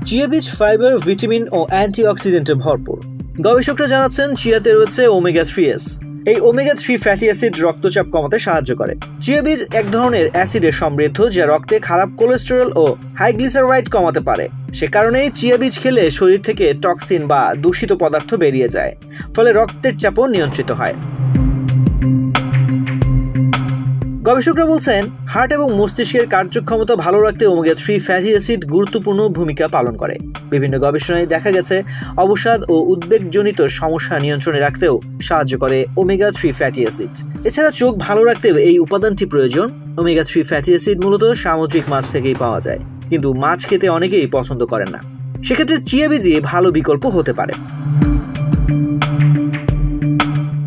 Chia বীজ fibre, vitamin ও অ্যান্টিঅক্সিডেন্টে ভরপুর। গবেষকরা জানাচ্ছেন চিয়াতে রয়েছে ওমেগা 3s। এই ওমেগা 3 ফ্যাটি অ্যাসিড রক্তচাপ কমাতে সাহায্য করে। চিয়া বীজ এক ধরনের অ্যাসিডে সমৃদ্ধ যা রক্তে খারাপ কোলেস্টেরল ও হাইগ্লিসারাইড কমাতে পারে। সে কারণেই চিয়া বীজ খেলে শরীর থেকে টক্সিন বা দূষিত পদার্থ বেরিয়ে যায়, ফলে রক্তের চাপও নিয়ন্ত্রিত হয়। গবেষকরা বলছেন হার্ট এবং মস্তিষ্কের কার্যক্ষমতা ভালো রাখতে ওমেগা 3 ফ্যাটি অ্যাসিড গুরুত্বপূর্ণ ভূমিকা পালন করে। বিভিন্ন গবেষণায় দেখা গেছে অবসাদ ও উদ্বেগজনিত সমস্যা নিয়ন্ত্রণে রাখতেও সাহায্য করে ওমেগা 3 ফ্যাটি অ্যাসিড। এছাড়া চোখ ভালো রাখতেও এই উপাদানটি প্রয়োজন। ওমেগা 3 ফ্যাটি অ্যাসিড মূলত সামুদ্রিক মাছ থেকেই পাওয়া যায়, কিন্তু মাছ খেতে অনেকেই পছন্দ করেন না। সেক্ষেত্রে চিয়া বীজই ভালো বিকল্প হতে পারে।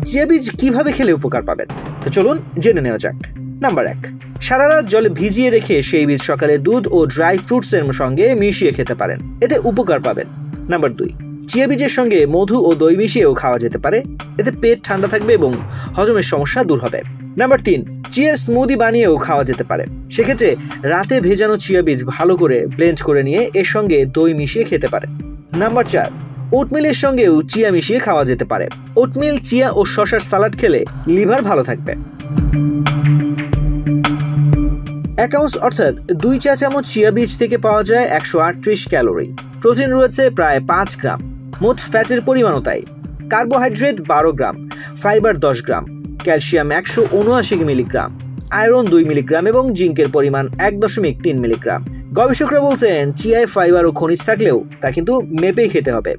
চিয়া বীজ কিভাবে খেলে উপকার পাবেন, তো চলুন জেনে নেওয়া যাক। নাম্বার 1, সারা রাত জলে ভিজিয়ে রেখে সেই বীজ সকালে দুধ ও ড্রাই ফ্রুটসের সঙ্গে মিশিয়ে খেতে পারেন, এতে উপকার পাবেন। নাম্বার 2, চিয়া বীজের সঙ্গে মধু ও দই মিশিয়েও খাওয়া যেতে পারে, এতে পেট ঠান্ডা থাকবে এবং হজমের সমস্যা দূর হবে। নাম্বার 3, চিয়া স্মুদি বানিয়েও খাওয়া যেতে পারে। সেক্ষেত্রে রাতে ভেজানো চিয়া বীজ ভালো করে ব্লেন্ড করে নিয়ে এর সঙ্গে দই মিশিয়ে খেতে পারে। নাম্বার 4, ওটমিলের সঙ্গেও চিয়া মিশিয়ে খাওয়া যেতে পারে। ওটমিল, চিয়া ও শসার সালাড খেলে লিভার ভালো থাকবে। 1 আউন্স অর্থাৎ 2 চা চামচ চিয়া বীজ থেকে পাওয়া যায় 138 ক্যালোরি। প্রোটিন রয়েছে প্রায় 5 গ্রাম, মোট ফ্যাটের পরিমাণও তাই। কার্বোহাইড্রেট 12 গ্রাম, ফাইবার 10 গ্রাম, ক্যালসিয়াম 179 মিলিগ্রাম, আয়রন 2 মিলিগ্রাম এবং জিঙ্কের পরিমাণ 1.3 মিলিগ্রাম। গবেষকরা বলছেন চিয়ায় ফাইবার ও খনিজ থাকলেও তা কিন্তু মেপেই খেতে হবে।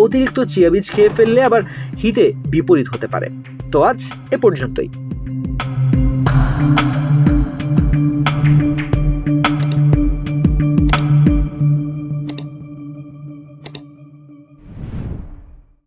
অতিরিক্ত চিয়া বীজ খেয়ে ফেললে আবার হিতে বিপরীত হতে পারে। তো আজ এ পর্যন্তই।